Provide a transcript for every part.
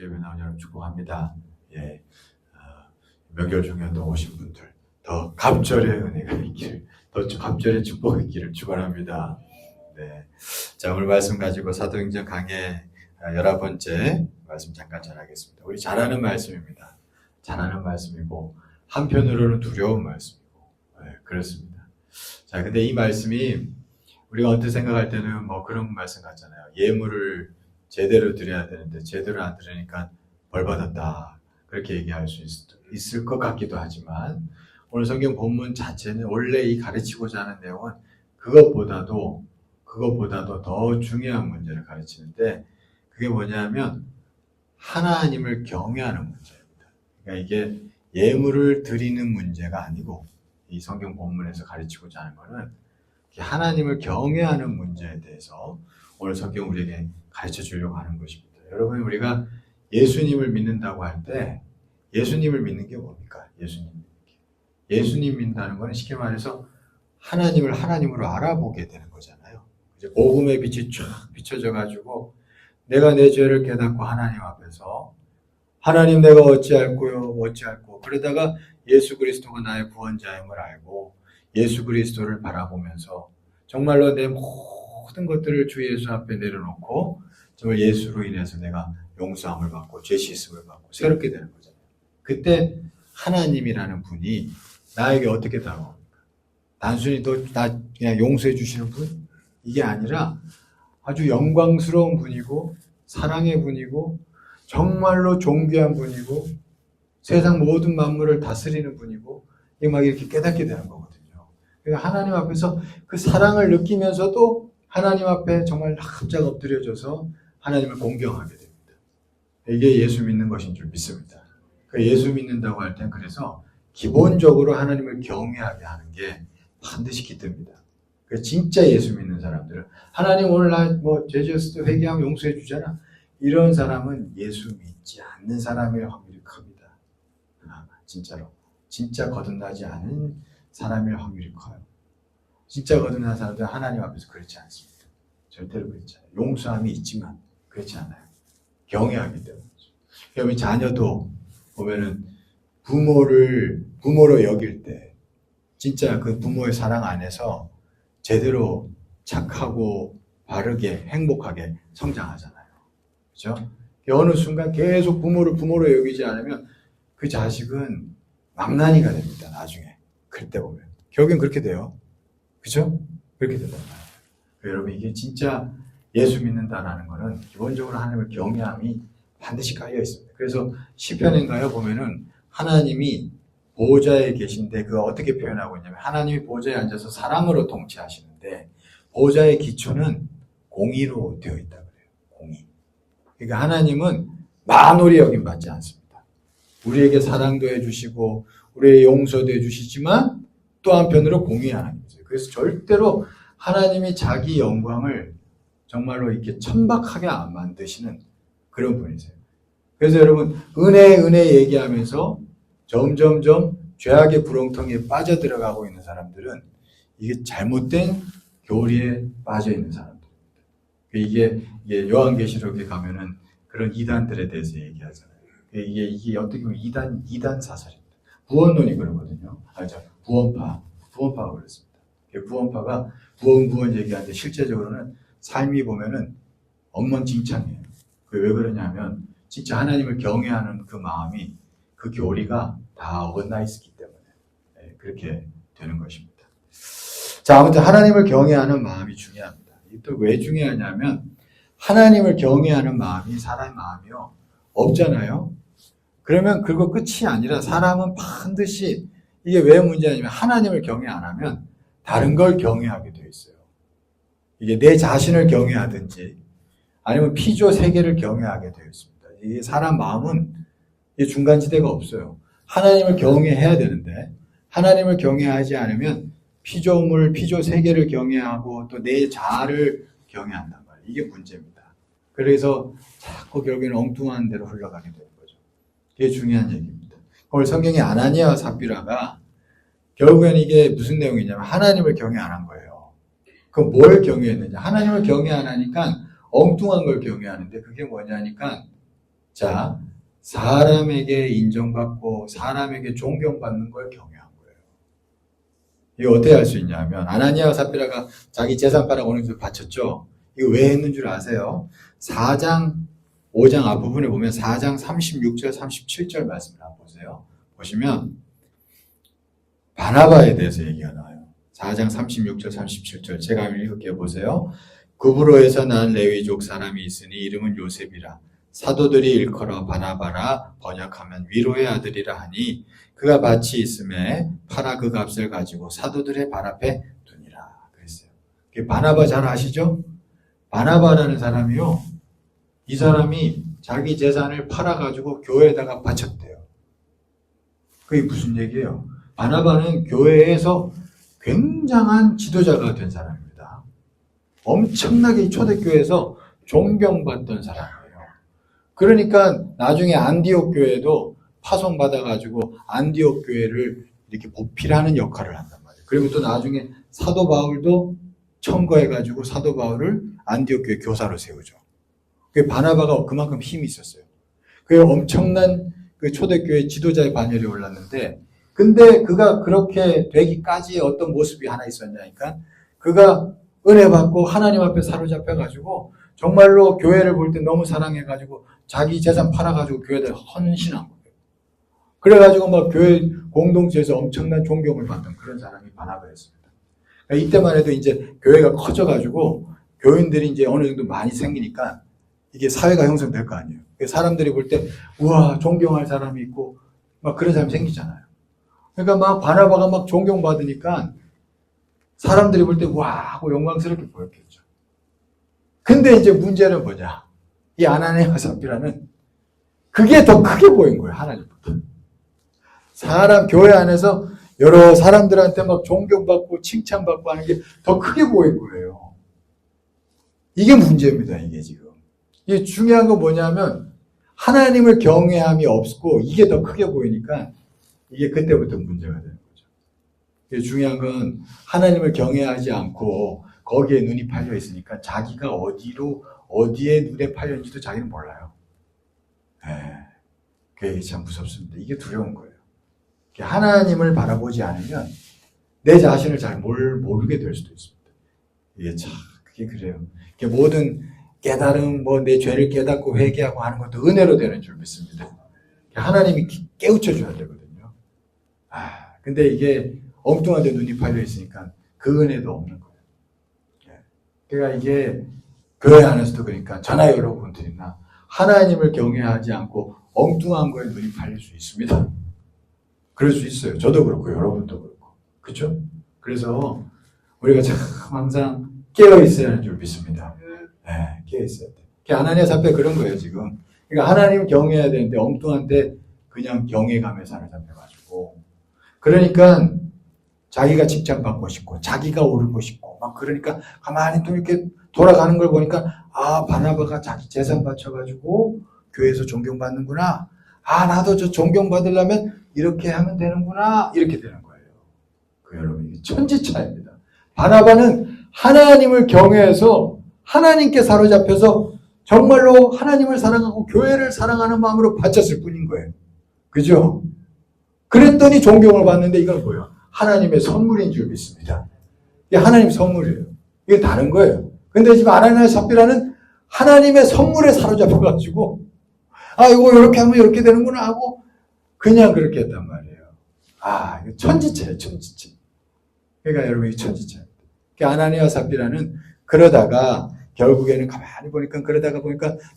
예배 나온 여러분 축복합니다. 예, 명절 중에도 오신 분들 더 갑절의 은혜가 있기를, 더 갑절의 축복이 있기를 축원합니다. 네, 자 오늘 말씀 가지고 사도행전 강의 11번째 말씀 잠깐 전하겠습니다. 우리 잘 아는 말씀입니다. 잘 아는 말씀이고 한편으로는 두려운 말씀이고, 네, 그렇습니다. 자, 근데 이 말씀이 우리가 언뜻 생각할 때는 뭐 그런 말씀 같잖아요. 예물을 제대로 드려야 되는데 제대로 안 드리니까 벌 받았다, 그렇게 얘기할 수 있을 것 같기도 하지만, 오늘 성경 본문 자체는 원래 이 가르치고자 하는 내용은 그것보다도 더 중요한 문제를 가르치는데, 그게 뭐냐면 하나님을 경외하는 문제입니다. 그러니까 이게 예물을 드리는 문제가 아니고, 이 성경 본문에서 가르치고자 하는 것은 하나님을 경외하는 문제에 대해서 오늘 성경 우리에게 가르쳐 주려고 하는 것입니다. 여러분, 우리가 예수님을 믿는다고 할 때 예수님을 믿는 게 뭡니까? 예수님 믿는다는 것은 쉽게 말해서 하나님을 하나님으로 알아보게 되는 거잖아요. 이제 복음의 빛이 쫙 비춰져 가지고 내가 내 죄를 깨닫고 하나님 앞에서 하나님 내가 어찌할꼬요 그러다가 예수 그리스도가 나의 구원자임을 알고 예수 그리스도를 바라보면서 정말로 내 모든 것들을 주 예수 앞에 내려놓고 정말 예수로 인해서 내가 용서함을 받고 죄 씻음을 받고 새롭게 되는 거잖아요. 그때 하나님이라는 분이 나에게 어떻게 다가옵니까? 단순히 나 그냥 용서해 주시는 분? 이게 아니라 아주 영광스러운 분이고 사랑의 분이고 정말로 존귀한 분이고 세상 모든 만물을 다스리는 분이고, 이게 막 이렇게 깨닫게 되는 거거든요. 그러니까 하나님 앞에서 그 사랑을 느끼면서도 하나님 앞에 정말 납작 엎드려져서 하나님을 공경하게 됩니다. 이게 예수 믿는 것인 줄 믿습니다. 예수 믿는다고 할 땐 그래서 기본적으로 하나님을 경외하게 하는 게 반드시 기듭니다. 진짜 예수 믿는 사람들은 하나님 오늘 나 죄 지었을 때 회개하면 용서해 주잖아, 이런 사람은 예수 믿지 않는 사람일 확률이 큽니다. 진짜로 진짜 거듭나지 않은 사람일 확률이 커요. 진짜 거듭난 사람들은 하나님 앞에서 그렇지 않습니다. 절대로 그렇지 않아요. 용서함이 있지만 그렇지 않아요. 경외하기 때문에. 그러면 자녀도 보면은 부모로 여길 때 진짜 그 부모의 사랑 안에서 제대로 착하고 바르게 행복하게 성장하잖아요. 그렇죠? 어느 순간 계속 부모로 여기지 않으면 그 자식은 망나니가 됩니다. 나중에 클 때 보면 결국엔 그렇게 돼요. 그렇죠? 그렇게 되잖아요. 여러분, 이게 진짜 예수 믿는다라는 것은 기본적으로 하나님을 경외함이 반드시 깔려 있습니다. 그래서 시편인가요 보면은 하나님이 보호자에 계신데 그거 어떻게 표현하고 있냐면, 하나님이 보호자에 앉아서 사랑으로 통치하시는데 보호자의 기초는 공의로 되어 있다 그래요. 공의. 그러니까 하나님은 만홀히 여김 받지 않습니다. 우리에게 사랑도 해주시고 우리의 용서도 해주시지만 또 한편으로 공의의 하나님이세요. 그래서 절대로 하나님이 자기 영광을 정말로 이렇게 천박하게 안 만드시는 그런 분이세요. 그래서 여러분, 은혜 얘기하면서 점점점 죄악의 구렁텅이에 빠져들어가고 있는 사람들은 이게 잘못된 교리에 빠져 있는 사람들입니다. 이게 요한계시록에 가면은 그런 이단들에 대해서 얘기하잖아요. 이게 어떻게 보면 이단 사설입니다. 구원론이 그러거든요. 부원파가 그렇습니다. 부원파가 구원 얘기하는데 실제적으로는 삶이 보면은 엉망진창이에요. 왜 그러냐면 진짜 하나님을 경외하는 그 마음이, 그 교리가 다 어긋나 있었기 때문에 그렇게 되는 것입니다. 자, 아무튼 하나님을 경외하는 마음이 중요합니다. 이게 또 왜 중요하냐면, 하나님을 경외하는 마음이 사람의 마음이요 없잖아요. 그러면 그거 끝이 아니라 사람은 반드시, 이게 왜 문제냐면 하나님을 경외 안 하면 다른 걸 경외하게 되어 있어요. 이게 내 자신을 경외하든지 아니면 피조 세계를 경외하게 되어 있습니다. 이게 사람 마음은 이 중간지대가 없어요. 하나님을 경외해야 되는데 하나님을 경외하지 않으면 피조물, 피조 세계를 경외하고 또 내 자아를 경외한단 말이에요. 이게 문제입니다. 그래서 자꾸 결국에는 엉뚱한 데로 흘러가게 되는 거죠. 이게 중요한 얘기입니다. 오늘 성경의 아나니아와 삽비라가 결국에는 이게 무슨 내용이냐면 하나님을 경외 안 한 거예요. 그럼 뭘 경외했느냐? 하나님을 경외 안 하니까 엉뚱한 걸 경외하는데, 그게 뭐냐니까 자, 사람에게 인정받고 사람에게 존경받는 걸 경외한 거예요. 이거 어떻게 할 수 있냐면 아나니아와 삽비라가 자기 재산 팔아 어느 정도 바쳤죠. 이거 왜 했는 줄 아세요? 4장 5장 앞부분에 보면 4장 36절 37절 말씀을 한번 보세요. 보시면 바나바에 대해서 얘기가 나와요. 4장 36절 37절 제가 읽을게요. 보세요. 구브로에서 난 레위족 사람이 있으니 이름은 요셉이라. 사도들이 일컬어 바나바라 번역하면 위로의 아들이라 하니 그가 밭이 있음에 팔아 그 값을 가지고 사도들의 발 앞에 두니라 그랬어요. 바나바 잘 아시죠? 바나바라는 사람이요. 이 사람이 자기 재산을 팔아가지고 교회에다가 바쳤대요. 그게 무슨 얘기예요? 바나바는 교회에서 굉장한 지도자가 된 사람입니다. 엄청나게 초대교회에서 존경받던 사람이에요. 그러니까 나중에 안디옥 교회도 파송받아가지고 안디옥 교회를 이렇게 보필하는 역할을 한단 말이에요. 그리고 또 나중에 사도 바울도 청거해가지고 사도 바울을 안디옥 교회 교사로 세우죠. 그 바나바가 그만큼 힘이 있었어요. 그 엄청난 그 초대교회 지도자의 반열에 올랐는데, 근데 그가 그렇게 되기까지의 어떤 모습이 하나 있었냐니까, 그가 은혜 받고 하나님 앞에 사로잡혀가지고 정말로 교회를 볼 때 너무 사랑해가지고 자기 재산 팔아가지고 교회에다 헌신한 거예요. 그래가지고 막 교회 공동체에서 엄청난 존경을 받던 그런 사람이 바나바였습니다. 그러니까 이때만 해도 이제 교회가 커져가지고 교인들이 이제 어느 정도 많이 생기니까 이게 사회가 형성될 거 아니에요. 사람들이 볼 때 우와 존경할 사람이 있고 막 그런 사람이 생기잖아요. 그러니까 막 바나바가 막 존경받으니까 사람들이 볼 때 와 하고 영광스럽게 보였겠죠. 근데 이제 문제는 뭐냐? 이 아나니아와 삽비라는 그게 더 크게 보인 거예요. 하나님보다. 사람 교회 안에서 여러 사람들한테 막 존경받고 칭찬받고 하는 게 더 크게 보인 거예요. 이게 문제입니다. 이게 지금. 이게 중요한 건 뭐냐면 하나님을 경외함이 없고 이게 더 크게 보이니까 이게 그때부터 문제가 되는 거죠. 이게 중요한 건 하나님을 경외하지 않고 거기에 눈이 팔려 있으니까 자기가 어디에 눈에 팔렸는지도 자기는 몰라요. 그게 참 무섭습니다. 이게 두려운 거예요. 하나님을 바라보지 않으면 내 자신을 잘 모르게 될 수도 있습니다. 이게 참 그게 그래요. 모든 깨달음, 내 죄를 깨닫고 회개하고 하는 것도 은혜로 되는 줄 믿습니다. 하나님이 깨우쳐줘야 되거든요. 근데 이게 엉뚱한 데 눈이 팔려 있으니까 그 은혜도 없는 거예요. 그러니까 이게 교회 안에서도 그러니까 저나 여러분들이나 하나님을 경외하지 않고 엉뚱한 거에 눈이 팔릴 수 있습니다. 그럴 수 있어요. 저도 그렇고 여러분도 그렇고. 그렇죠? 그래서 우리가 참 항상 깨어 있어야 하는 줄 믿습니다. 깨어 있어야 돼. 아나니아 삽비가 그런 거예요, 지금. 그러니까 하나님 경외해야 되는데 엉뚱한데 그냥 경외감에 사로잡혀가지고. 그러니까 자기가 칭찬받고 싶고 자기가 오르고 싶고 막 그러니까 가만히 또 이렇게 돌아가는 걸 보니까 바나바가 자기 재산 바쳐가지고 교회에서 존경받는구나. 나도 저 존경받으려면 이렇게 하면 되는구나. 이렇게 되는 거예요. 여러분 이게 천지차입니다. 바나바는 하나님을 경외해서 하나님께 사로잡혀서 정말로 하나님을 사랑하고 교회를 사랑하는 마음으로 바쳤을 뿐인 거예요. 그죠? 그랬더니 존경을 받는데 이건 뭐예요? 하나님의 선물인 줄 믿습니다. 이게 하나님 선물이에요. 이게 다른 거예요. 근데 지금 아나니아 삽비라는 하나님의 선물에 사로잡혀가지고 이거 이렇게 하면 이렇게 되는구나 하고 그냥 그렇게 했단 말이에요. 이거 천지차예요, 천지차. 그러니까 여러분 이 천지차입니다. 아나니아 삽비라는 그러다가 결국에는 가만히 보니까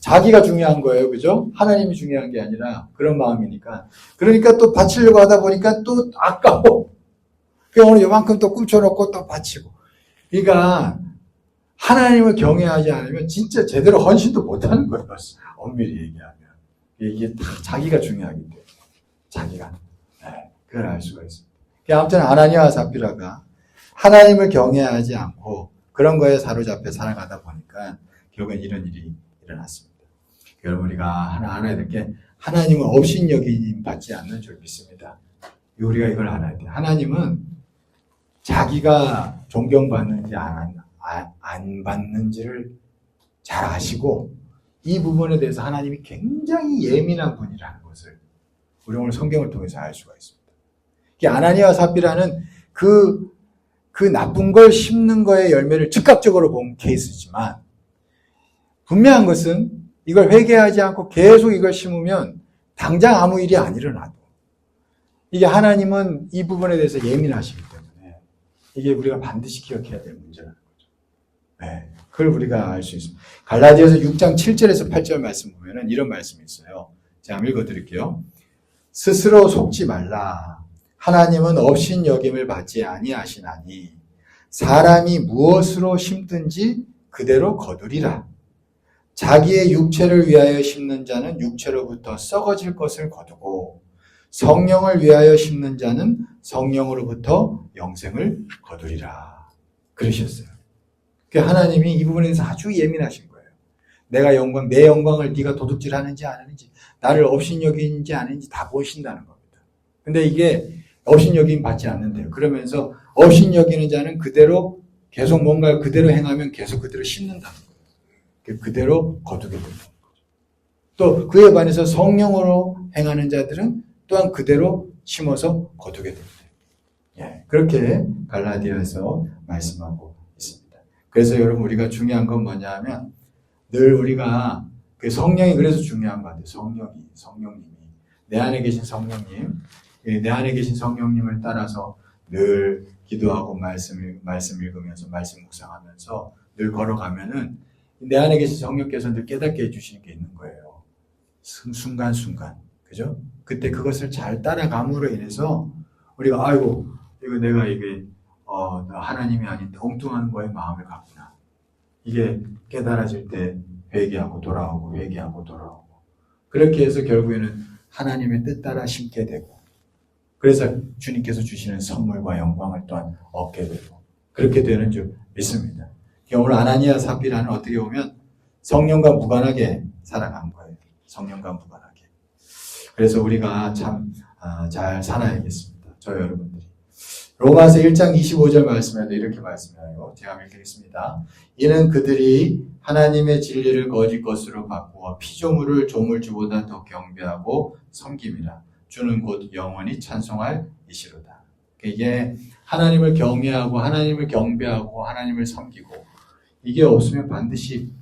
자기가 중요한 거예요. 그죠? 하나님이 중요한 게 아니라 그런 마음이니까. 그러니까 또 바치려고 하다 보니까 또 아까워. 오늘 요만큼 또 꿈쳐놓고 또 바치고. 그러니까 하나님을 경외하지 않으면 진짜 제대로 헌신도 못하는 거예요. 엄밀히 얘기하면. 이게 다 자기가 중요하기 때문에. 자기가. 그걸 알 수가 있습니다. 아무튼 아나니아와 삽비라가 하나님을 경외하지 않고 그런 거에 사로잡혀 살아가다 보니까 결국엔 이런 일이 일어났습니다. 여러분 우리가 하나 알아야 될 게 하나님은 업신여김 받지 않는 줄 믿습니다. 우리가 이걸 알아야 돼요. 하나님은 자기가 존경받는지 안 받는지를 잘 아시고 이 부분에 대해서 하나님이 굉장히 예민한 분이라는 것을 우리 오늘 성경을 통해서 알 수가 있습니다. 아나니아와 삽비라는 그 나쁜 걸 심는 거의 열매를 즉각적으로 본 케이스지만, 분명한 것은 이걸 회개하지 않고 계속 이걸 심으면 당장 아무 일이 안 일어나도 이게 하나님은 이 부분에 대해서 예민하시기 때문에 이게 우리가 반드시 기억해야 될 문제라는 거죠. 네, 그걸 우리가 알 수 있습니다. 갈라디아서 6장 7절에서 8절 말씀 보면은 이런 말씀이 있어요. 제가 한번 읽어드릴게요. 스스로 속지 말라. 하나님은 업신여김을 받지 아니하시나니 사람이 무엇으로 심든지 그대로 거두리라. 자기의 육체를 위하여 심는 자는 육체로부터 썩어질 것을 거두고 성령을 위하여 심는 자는 성령으로부터 영생을 거두리라. 그러셨어요. 하나님이 이 부분에 대해서 아주 예민하신 거예요. 내 영광을 네가 도둑질하는지 안 하는지, 나를 업신여기는지 안 하는지 다 보신다는 겁니다. 근데 이게 업신여김 받지 않는데요. 그러면서 업신여기는 자는 그대로 계속 뭔가를 그대로 행하면 계속 그대로 심는다는 거예요. 그대로 거두게 된다는 거죠. 또 그에 반해서 성령으로 행하는 자들은 또한 그대로 심어서 거두게 됩니다. 예, 그렇게 갈라디아에서 말씀하고 있습니다. 그래서 여러분, 우리가 중요한 건 뭐냐 하면 늘 우리가 그 성령이 그래서 중요한 것 같아요. 성령님이 내 안에 계신 성령님, 내 안에 계신 성령님을 따라서 늘 기도하고 말씀 읽으면서 말씀 묵상하면서 늘 걸어가면은 내 안에 계신 성령께서 늘 깨닫게 해주시는 게 있는 거예요. 순간순간, 그죠? 그때 그것을 잘 따라감으로 인해서 우리가 아이고 이거 내가 이게 하나님이 아닌데 엉뚱한 거에 마음을 갖구나. 이게 깨달아질 때 회개하고 돌아오고 회개하고 돌아오고, 그렇게 해서 결국에는 하나님의 뜻 따라 심게 되고, 그래서 주님께서 주시는 선물과 영광을 또한 얻게 되고, 그렇게 되는 줄 믿습니다. 오늘 아나니아 삽비라는 어떻게 보면 성령과 무관하게 살아간 거예요. 성령과 무관하게. 그래서 우리가 참 잘 살아야겠습니다. 저 여러분들이. 로마서 1장 25절 말씀에도 이렇게 말씀해요. 제가 읽겠습니다. 이는 그들이 하나님의 진리를 거짓 것으로 바꾸어 피조물을 조물주보다 더 경배하고 섬김이라. 주는 곧 영원히 찬송할 이시로다. 이게 하나님을 경외하고 하나님을 경배하고 하나님을 섬기고, 이게 없으면 반드시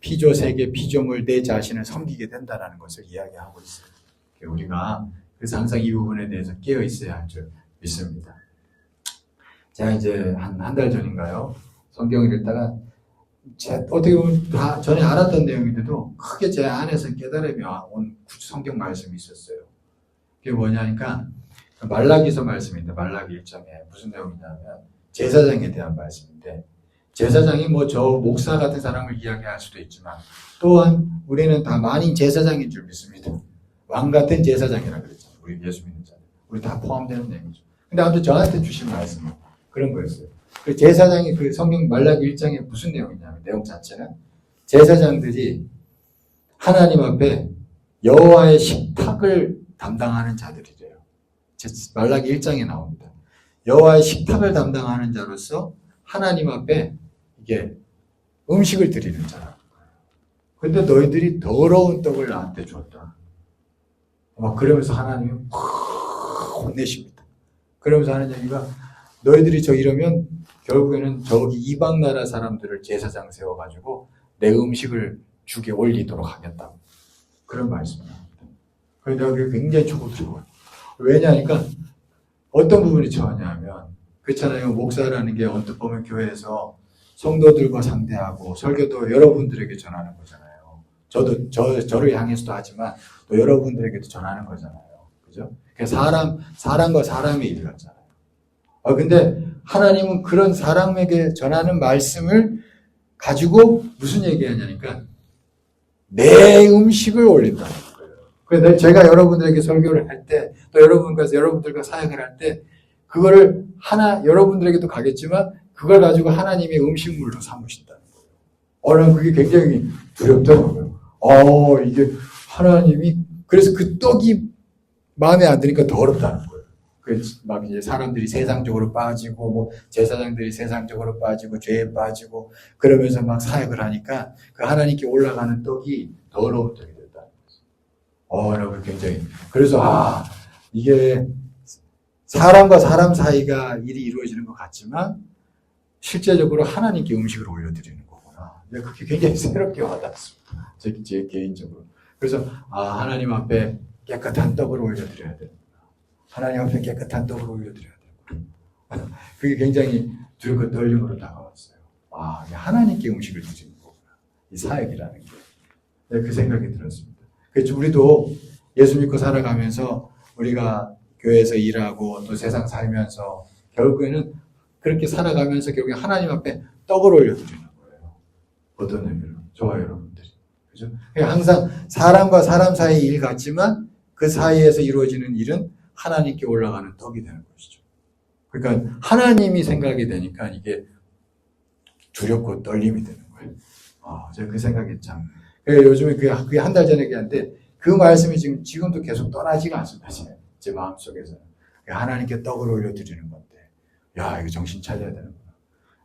피조 세계, 피조물 내 자신을 섬기게 된다는 것을 이야기하고 있어요. 우리가 그래서 항상 이 부분에 대해서 깨어 있어야 할 줄 믿습니다. 제가 이제 한 달 전인가요? 성경을 읽다가 어떻게 보면 다 전에 알았던 내용인데도 크게 제 안에서 깨달음이 온 성경 말씀이 있었어요. 그게 뭐냐니까 말라기서 말씀인데, 말라기 1장에 무슨 내용이냐면 제사장에 대한 말씀인데, 제사장이 뭐 저 목사 같은 사람을 이야기할 수도 있지만 또한 우리는 다 만인 제사장인 줄 믿습니다. 왕 같은 제사장이라 그랬잖아요. 우리 예수 믿는 자들. 우리 다 포함되는 내용이죠. 근데 아무튼 저한테 주신 말씀은 그런 거였어요. 그 제사장이 그 성경 말라기 1장에 무슨 내용이냐면, 내용 자체는 제사장들이 하나님 앞에 여호와의 식탁을 담당하는 자들이래요. 말라기 1장에 나옵니다. 여호와의 식탁을 담당하는 자로서 하나님 앞에 이게 음식을 드리는 자라. 근데 너희들이 더러운 떡을 나한테 줬다. 막 그러면서 하나님이 혼내십니다. 그러면서 하는 얘기가, 너희들이 이러면 결국에는 저기 이방 나라 사람들을 제사장 세워가지고 내 음식을 죽에 올리도록 하겠다고. 그런 말씀입니다. 그래서 내가 그게 굉장히 초급스러워요. 왜냐하니까 어떤 부분이 처하냐면, 그렇잖아요. 목사라는 게 언뜻 보면 교회에서 성도들과 상대하고 설교도 여러분들에게 전하는 거잖아요. 저를 향해서도 하지만 또 여러분들에게도 전하는 거잖아요. 그죠? 사람과 사람의 일 같잖아요. 근데 하나님은 그런 사람에게 전하는 말씀을 가지고 무슨 얘기하냐니까 내 음식을 올린다는 거예요. 그래서 제가 여러분들에게 설교를 할 때, 또 여러분들과 사역을 할 때, 그거를 여러분들에게도 가겠지만 그걸 가지고 하나님의 음식물로 삼으신다는 거예요. 난 그게 굉장히 두렵더라고요. 이게 하나님이, 그래서 그 떡이 마음에 안 드니까 더 어렵다는 거예요. 막 이제 사람들이 세상적으로 빠지고, 뭐 제사장들이 세상적으로 빠지고, 죄에 빠지고, 그러면서 막 사역을 하니까 그 하나님께 올라가는 떡이 더러운 적이 됐다는 거죠. 여러분 굉장히. 그래서, 이게 사람과 사람 사이가 일이 이루어지는 것 같지만, 실제적으로 하나님께 음식을 올려드리는 거구나. 그게 굉장히 새롭게 와닿습니다. 제 개인적으로. 그래서, 하나님 앞에 깨끗한 떡을 올려드려야 되는구나. 하나님 앞에 깨끗한 떡을 올려드려야 되는구나. 그게 굉장히 두렵고 떨림으로 다가왔어요. 하나님께 음식을 드리는 거구나. 이 사역이라는 게. 그 생각이 들었습니다. 그래서 우리도 예수 믿고 살아가면서 우리가 교회에서 일하고 또 세상 살면서 결국에는 그렇게 살아가면서 결국에 하나님 앞에 떡을 올려드리는 거예요. 어떤 의미로? 저와 여러분들이. 그죠? 항상 사람과 사람 사이의 일 같지만 그 사이에서 이루어지는 일은 하나님께 올라가는 떡이 되는 것이죠. 그러니까 하나님이 생각이 되니까 이게 두렵고 떨림이 되는 거예요. 제가 그 생각이 참. 요즘에 그게 한 달 전에 얘기한데 그 말씀이 지금도 계속 떠나지가 않습니다. 제 마음속에서는. 하나님께 떡을 올려드리는 건데, 이거 정신 차려야 되는구나.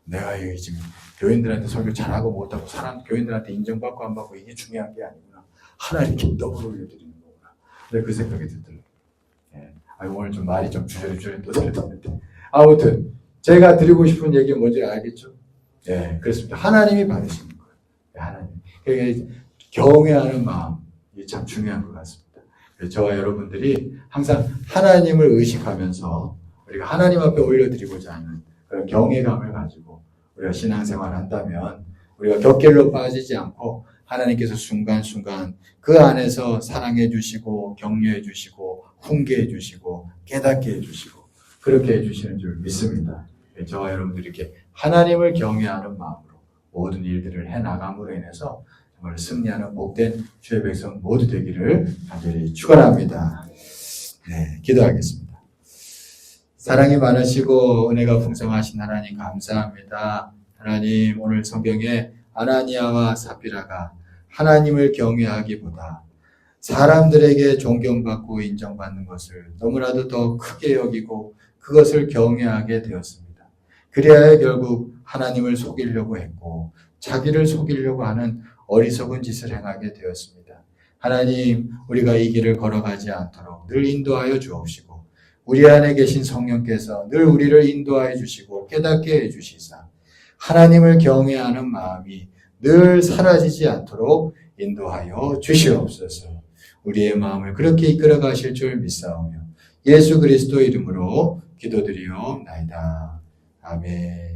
내가 여기 지금 교인들한테 설교 잘하고 못하고 교인들한테 인정받고 안 받고 이게 중요한 게 아니구나. 하나님께 떡을 올려드리는 거구나. 그 생각이 들더라고요. 오늘 좀 말이 좀 주저리 또 들었는데. 아무튼, 제가 드리고 싶은 얘기가 뭔지 알겠죠? 그렇습니다. 하나님이 받으시는 거예요. 하나님. 그러니까 경외하는 마음, 이게 참 중요한 것 같습니다. 저와 여러분들이 항상 하나님을 의식하면서 우리가 하나님 앞에 올려드리고자 하는 그런 경외감을 가지고 우리가 신앙생활을 한다면 우리가 격길로 빠지지 않고 하나님께서 순간순간 그 안에서 사랑해 주시고 격려해 주시고 훈계해 주시고 깨닫게 해 주시고 그렇게 해 주시는 줄 믿습니다. 저와 여러분들이 이렇게 하나님을 경외하는 마음으로 모든 일들을 해나감으로 인해서 정말 승리하는 복된 주의 백성 모두 되기를 간절히 축원합니다. 기도하겠습니다. 사랑이 많으시고 은혜가 풍성하신 하나님 감사합니다. 하나님 오늘 성경에 아나니아와 삽비라가 하나님을 경외하기보다 사람들에게 존경받고 인정받는 것을 너무나도 더 크게 여기고 그것을 경외하게 되었습니다. 그래야 결국 하나님을 속이려고 했고 자기를 속이려고 하는 어리석은 짓을 행하게 되었습니다. 하나님, 우리가 이 길을 걸어가지 않도록 늘 인도하여 주옵시고 우리 안에 계신 성령께서 늘 우리를 인도하여 주시고 깨닫게 해주시사 하나님을 경외하는 마음이 늘 사라지지 않도록 인도하여 주시옵소서. 우리의 마음을 그렇게 이끌어 가실 줄 믿사오며 예수 그리스도 이름으로 기도드리옵나이다. 아멘.